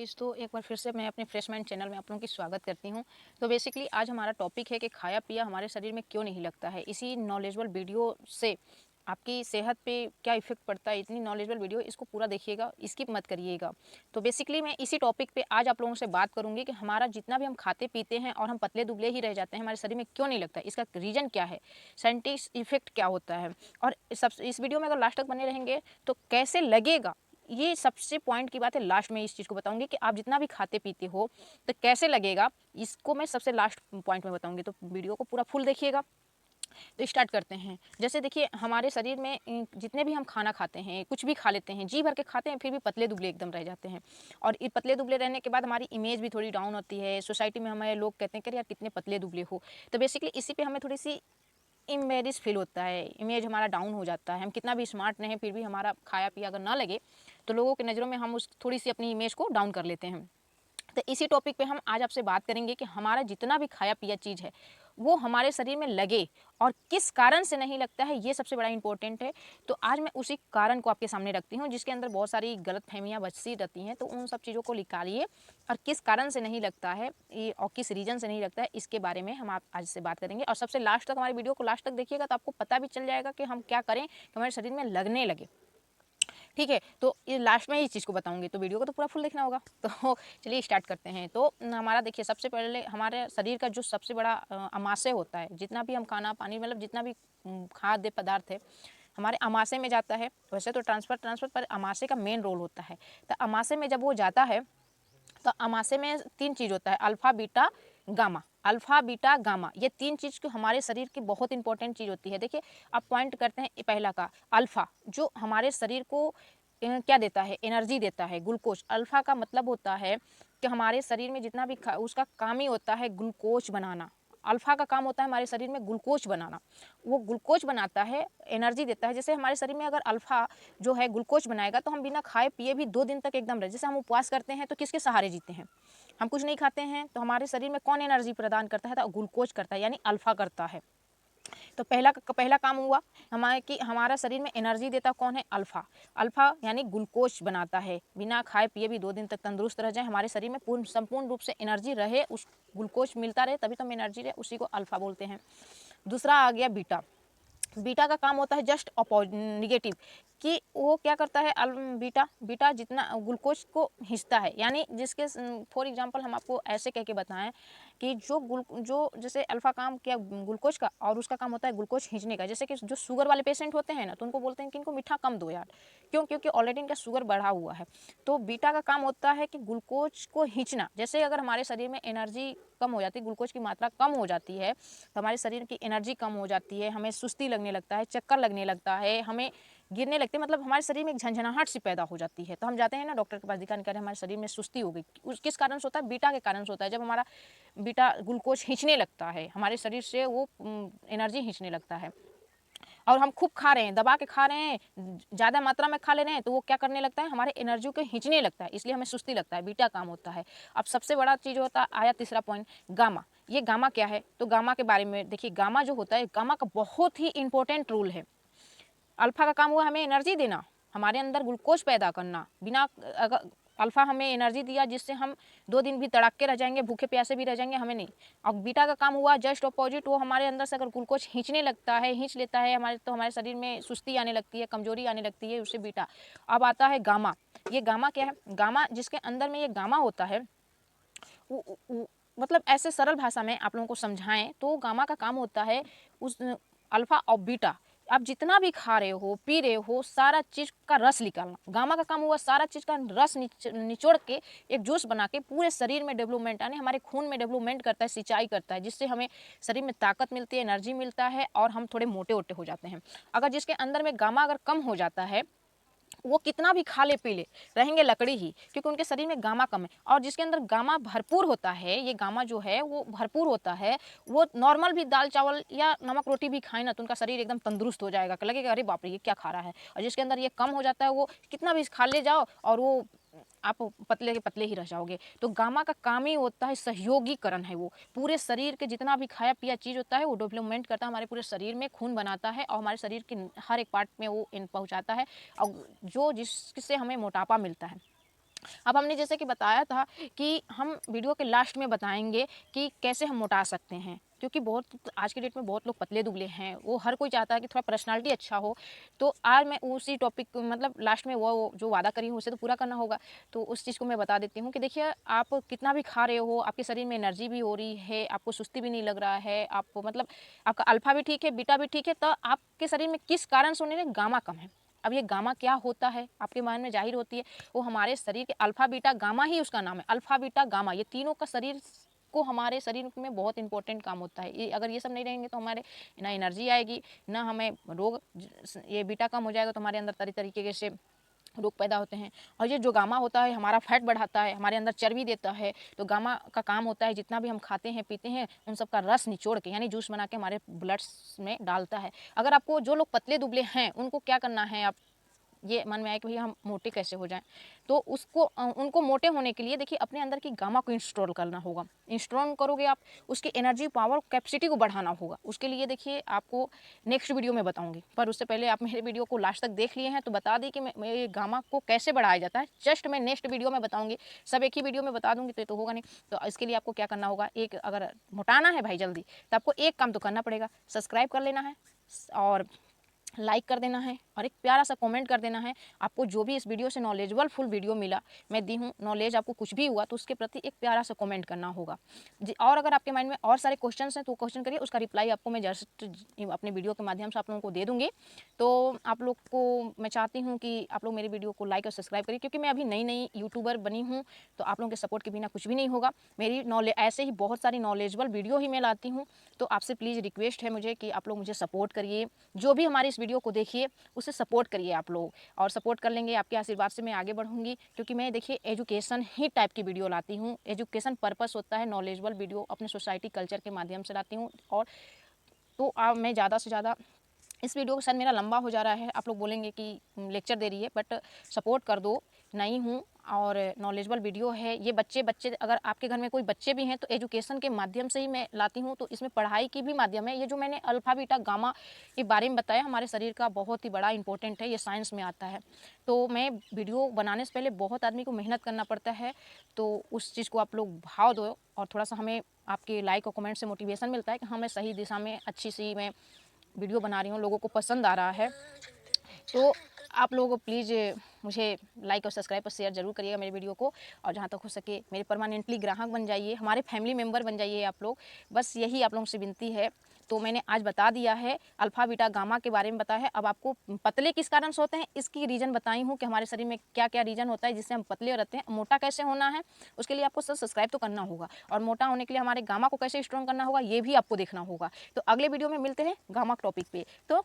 Guys, तो एक बार फिर से मैं अपने फ्रेश माइंड चैनल में आप लोगों की स्वागत करती हूं। तो बेसिकली आज हमारा टॉपिक है कि खाया पिया हमारे शरीर में क्यों नहीं लगता है। इसी नॉलेजेबल वीडियो से आपकी सेहत पे क्या इफेक्ट पड़ता है, इतनी नॉलेजेबल वीडियो, इसको पूरा देखिएगा, स्किप मत करिएगा। तो बेसिकली मैं इसी टॉपिक पे आज आप लोगों से बात करूंगी कि हमारा जितना भी हम खाते पीते हैं और हम पतले दुबले ही रह जाते हैं, हमारे शरीर में क्यों नहीं लगता है, इसका रीज़न क्या है, साइंटिस्ट इफेक्ट क्या होता है। और सब इस वीडियो में अगर लास्ट तक बने रहेंगे तो कैसे लगेगा, ये सबसे पॉइंट की बात है। लास्ट में इस चीज़ को बताऊंगी कि आप जितना भी खाते पीते हो तो कैसे लगेगा, इसको मैं सबसे लास्ट पॉइंट में बताऊंगी। तो वीडियो को पूरा फुल देखिएगा। तो स्टार्ट करते हैं। जैसे देखिए, हमारे शरीर में जितने भी हम खाना खाते हैं, कुछ भी खा लेते हैं, जी भर के खाते हैं, फिर भी पतले दुबले एकदम रह जाते हैं। और ये पतले दुबले रहने के बाद हमारी इमेज भी थोड़ी डाउन होती है। सोसाइटी में हमें लोग कहते हैं कि यार कितने पतले दुबले हो। तो बेसिकली इसी पे हमें थोड़ी सी इम्बेरिस फील होता है, इमेज हमारा डाउन हो जाता है। हम कितना भी स्मार्ट रहें, फिर भी हमारा खाया पिया अगर ना लगे तो लोगों की नज़रों में हम उस थोड़ी सी अपनी इमेज को डाउन कर लेते हैं। तो इसी टॉपिक पे हम आज आपसे बात करेंगे कि हमारा जितना भी खाया पिया चीज़ है वो हमारे शरीर में लगे और किस कारण से नहीं लगता है, ये सबसे बड़ा इंपॉर्टेंट है। तो आज मैं उसी कारण को आपके सामने रखती हूँ जिसके अंदर बहुत सारी गलत फहमियाँ बसी रहती हैं। तो उन सब चीज़ों को निकालिए और किस कारण से नहीं लगता है ये और किस रीज़न से नहीं लगता है, इसके बारे में हम आप आज से बात करेंगे। और सबसे लास्ट तक हमारी वीडियो को लास्ट तक देखिएगा तो आपको पता भी चल जाएगा कि हम क्या करें कि हमारे शरीर में लगने लगे। ठीक है, तो ये लास्ट में इस चीज़ को बताऊंगी, तो वीडियो को तो पूरा फुल देखना होगा। तो चलिए स्टार्ट करते हैं। तो हमारा देखिए, सबसे पहले हमारे शरीर का जो सबसे बड़ा अमाशय होता है, जितना भी हम खाना पानी मतलब जितना भी खाद्य पदार्थ है हमारे अमाशय में जाता है। वैसे तो ट्रांसफर पर अमाशय का मेन रोल होता है। तो अमाशय में जब वो जाता है तो अमाशय में तीन चीज़ होता है, alpha beta gamma. Alpha beta gamma, ये तीन चीज़ की हमारे शरीर की बहुत इंपॉर्टेंट चीज़ होती है। देखिए, अब पॉइंट करते हैं पहला का अल्फा, जो हमारे शरीर को क्या देता है, एनर्जी देता है, ग्लूकोज। अल्फा का मतलब होता है कि हमारे शरीर में जितना भी उसका काम ही होता है ग्लूकोज बनाना। अल्फा का काम होता है हमारे शरीर में ग्लूकोज बनाना। वो ग्लूकोज बनाता है, एनर्जी देता है। जैसे हमारे शरीर में अगर अल्फा जो है ग्लूकोज बनाएगा तो हम बिना खाए पिए भी 2 दिन तक एकदम रहे। जैसे हम उपवास करते हैं तो किसके सहारे जीते हैं, हम कुछ नहीं खाते हैं, तो हमारे शरीर में कौन एनर्जी प्रदान करता है, तो ग्लूकोज करता है, यानी अल्फा करता है। तो पहला काम हुआ हमारे कि हमारा शरीर में एनर्जी देता कौन है, अल्फा। अल्फा यानी ग्लूकोज बनाता है, बिना खाए पिए भी 2 दिन तक तंदुरुस्त रह जाए, हमारे शरीर में पूर्ण संपूर्ण रूप से एनर्जी रहे, उस ग्लूकोज मिलता रहे, तभी तो हम एनर्जी रहे, उसी को अल्फा बोलते हैं। दूसरा आ गया बीटा। बीटा का काम होता है जस्ट निगेटिव, कि वो क्या करता है, बीटा बीटा जितना ग्लूकोज को खींचता है। यानी जिसके फॉर एग्जांपल हम आपको ऐसे कह के बताएं कि जो जैसे अल्फा काम किया ग्लूकोज का, और उसका काम होता है ग्लूकोज खींचने का। जैसे कि जो शुगर वाले पेशेंट होते हैं ना, तो उनको बोलते हैं कि इनको मीठा कम दो यार, क्यों, क्योंकि ऑलरेडी इनका शुगर बढ़ा हुआ है। तो बीटा का काम होता है कि ग्लूकोज को खींचना। जैसे अगर हमारे शरीर में एनर्जी कम हो जाती है, ग्लूकोज की मात्रा कम हो जाती है, तो हमारे शरीर की एनर्जी कम हो जाती है, हमें सुस्ती लगने लगता है, चक्कर लगने लगता है, हमें गिरने लगते हैं, मतलब हमारे शरीर में एक झंझनाहट सी पैदा हो जाती है। तो हम जाते हैं ना डॉक्टर के पास दिखाने के, हमारे शरीर में सुस्ती हो गई, उस किस कारण से होता है, बीटा के कारण से होता है। जब हमारा बीटा ग्लूकोज खींचने लगता है, हमारे शरीर से वो एनर्जी खींचने लगता है, और हम खूब खा रहे हैं, दबा के खा रहे हैं, ज़्यादा मात्रा में खा ले रहे हैं, तो वो क्या करने लगता है, हमारे एनर्जी को खींचने लगता है, इसलिए हमें सुस्ती लगता है, बीटा काम होता है। अब सबसे बड़ा चीज़ होता आया तीसरा पॉइंट, गामा। ये गामा क्या है, तो गामा के बारे में देखिए, गामा जो होता है, गामा का बहुत ही इंपॉर्टेंट रोल है। अल्फा का काम हुआ हमें एनर्जी देना, हमारे अंदर ग्लूकोज पैदा करना। बिना अगर अल्फा हमें एनर्जी दिया जिससे हम 2 दिन भी तड़क के रह जाएंगे, भूखे प्यासे भी रह जाएंगे, हमें नहीं। और बीटा का काम हुआ जस्ट अपोजिट, वो हमारे अंदर से अगर ग्लूकोज खींचने लगता है, खींच लेता है हमारे, तो हमारे शरीर में सुस्ती आने लगती है, कमजोरी आने लगती है, उससे बीटा। अब आता है गामा। ये गामा क्या है, गामा जिसके अंदर में ये गामा होता है, मतलब ऐसे सरल भाषा में आप लोगों को समझाएं तो गामा का काम होता है उस अल्फा और बीटा, आप जितना भी खा रहे हो पी रहे हो, सारा चीज़ का रस निकालना। गामा का काम हुआ सारा चीज़ का रस निचोड़ के एक जूस बना के पूरे शरीर में डेवलपमेंट, यानी हमारे खून में डेवलपमेंट करता है, सिंचाई करता है, जिससे हमें शरीर में ताकत मिलती है, एनर्जी मिलता है, और हम थोड़े मोटे वोटे हो जाते हैं। अगर जिसके अंदर में गामा अगर कम हो जाता है, वो कितना भी खा ले पी ले, रहेंगे लकड़ी ही, क्योंकि उनके शरीर में गामा कम है। और जिसके अंदर गामा भरपूर होता है, ये गामा जो है वो भरपूर होता है, वो नॉर्मल भी दाल चावल या नमक रोटी भी खाए ना, तो उनका शरीर एकदम तंदुरुस्त हो जाएगा, लगेगा अरे बाप रे ये क्या खा रहा है। और जिसके अंदर ये कम हो जाता है, वो कितना भी खा ले जाओ और वो आप पतले के पतले ही रह जाओगे। तो गामा का काम ही होता है सहयोगीकरण है, वो पूरे शरीर के जितना भी खाया पिया चीज़ होता है वो डेवलपमेंट करता है, हमारे पूरे शरीर में खून बनाता है, और हमारे शरीर के हर एक पार्ट में वो इन पहुँचाता है, और जो जिससे हमें मोटापा मिलता है। अब हमने जैसे कि बताया था कि हम वीडियो के लास्ट में बताएंगे कि कैसे हम मोटा सकते हैं, क्योंकि बहुत आज के डेट में बहुत लोग पतले दुबले हैं, वो हर कोई चाहता है कि थोड़ा पर्सनालिटी अच्छा हो। तो आज मैं उसी टॉपिक मतलब लास्ट में वो जो वादा करी हूँ उसे तो पूरा करना होगा। तो उस चीज़ को मैं बता देती हूँ कि देखिए, आप कितना भी खा रहे हो, आपके शरीर में एनर्जी भी हो रही है, आपको सुस्ती भी नहीं लग रहा है, आपको मतलब आपका अल्फा भी ठीक है, बीटा भी ठीक है, तो आपके शरीर में किस कारण से होने लगे, गामा कम है। अब ये गामा क्या होता है आपके माइंड में जाहिर होती है, वो हमारे शरीर के अल्फा बीटा गामा ही उसका नाम है। अल्फा बीटा गामा ये तीनों का शरीर को हमारे शरीर में बहुत इंपॉर्टेंट काम होता है। ये अगर ये सब नहीं रहेंगे तो हमारे ना एनर्जी आएगी, ना हमें रोग, ये बीटा कम हो जाएगा तो हमारे अंदर तरह तरीके से रोग पैदा होते हैं। और ये जो गामा होता है हमारा फैट बढ़ाता है, हमारे अंदर चर्बी देता है। तो गामा का काम होता है जितना भी हम खाते हैं पीते हैं उन सब का रस निचोड़ के यानी जूस बना के हमारे ब्लड्स में डालता है। अगर आपको जो लोग पतले दुबले हैं उनको क्या करना है, आप ये मन में आया कि भैया हम मोटे कैसे हो जाएं, तो उसको उनको मोटे होने के लिए देखिए अपने अंदर की गामा को इंस्टॉल करना होगा। इंस्टॉल करोगे आप, उसकी एनर्जी पावर कैपेसिटी को बढ़ाना होगा। उसके लिए देखिए आपको नेक्स्ट वीडियो में बताऊंगी, पर उससे पहले आप मेरे वीडियो को लास्ट तक देख लिए हैं तो बता दी कि मैं ये गामा को कैसे बढ़ाया जाता है, जस्ट मैं नेक्स्ट वीडियो में बताऊंगी। सब एक ही वीडियो में बता दूंगी तो ये तो होगा नहीं। तो इसके लिए आपको क्या करना होगा, एक अगर मोटाना है भाई जल्दी, तो आपको एक काम तो करना पड़ेगा, सब्सक्राइब कर लेना है और लाइक कर देना है और एक प्यारा सा कमेंट कर देना है। आपको जो भी इस वीडियो से नॉलेजेबल फुल वीडियो मिला, मैं दी हूँ नॉलेज, आपको कुछ भी हुआ तो उसके प्रति एक प्यारा सा कमेंट करना होगा जी। और अगर आपके माइंड में और सारे क्वेश्चन हैं तो क्वेश्चन करिए, उसका रिप्लाई आपको मैं जस्ट अपने वीडियो के माध्यम से आप लोगों को दे दूँगी। तो आप लोग को मैं चाहती हूँ कि आप लोग मेरे वीडियो को लाइक और सब्सक्राइब करिए, क्योंकि मैं अभी नई नई यूट्यूबर बनी हूँ, तो आप लोगों के सपोर्ट के बिना कुछ भी नहीं होगा। मेरी नॉलेज ऐसे ही बहुत सारी नॉलेजेबल वीडियो ही मैं लाती हूँ। तो आपसे प्लीज़ रिक्वेस्ट है मुझे कि आप लोग मुझे सपोर्ट करिए, जो भी हमारी इस वीडियो को देखिए उसे सपोर्ट करिए आप लोग, और सपोर्ट कर लेंगे आपके आशीर्वाद से मैं आगे बढ़ूंगी। क्योंकि मैं देखिए एजुकेशन ही टाइप की वीडियो लाती हूँ, एजुकेशन पर्पस होता है, नॉलेजेबल वीडियो अपने सोसाइटी कल्चर के माध्यम से लाती हूँ। और तो मैं ज़्यादा से ज़्यादा इस वीडियो को, शायद मेरा लंबा हो जा रहा है, आप लोग बोलेंगे कि लेक्चर दे रही है, बट सपोर्ट कर दो, नहीं हूँ और नॉलेजेबल वीडियो है ये। बच्चे अगर आपके घर में कोई बच्चे भी हैं तो एजुकेशन के माध्यम से ही मैं लाती हूँ, तो इसमें पढ़ाई की भी माध्यम है। ये जो मैंने अल्फा बीटा गामा के बारे में बताया हमारे शरीर का बहुत ही बड़ा इंपॉर्टेंट है, ये साइंस में आता है। तो मैं वीडियो बनाने से पहले बहुत आदमी को मेहनत करना पड़ता है, तो उस चीज़ को आप लोग भाव दो और थोड़ा सा हमें आपके लाइक और कमेंट से मोटिवेशन मिलता है कि हाँ मैं सही दिशा में अच्छी सी मैं वीडियो बना रही हूँ, लोगों को पसंद आ रहा है। तो आप लोग प्लीज़ मुझे लाइक और सब्सक्राइब और शेयर ज़रूर करिएगा मेरे वीडियो को, और जहाँ तक हो सके मेरे परमानेंटली ग्राहक बन जाइए, हमारे फैमिली मेम्बर बन जाइए आप लोग, बस यही आप लोगों से विनती है। तो मैंने आज बता दिया है, अल्फ़ा बीटा गामा के बारे में बताया है। अब आपको पतले किस कारण से होते हैं इसकी रीज़न बताई हूँ कि हमारे शरीर में क्या क्या रीज़न होता है जिससे हम पतले रहते हैं। मोटा कैसे होना है उसके लिए आपको सब्सक्राइब तो करना होगा, और मोटा होने के लिए हमारे गामा को कैसे स्ट्रॉन्ग करना होगा ये भी आपको देखना होगा। तो अगले वीडियो में मिलते हैं गामा टॉपिक पे। तो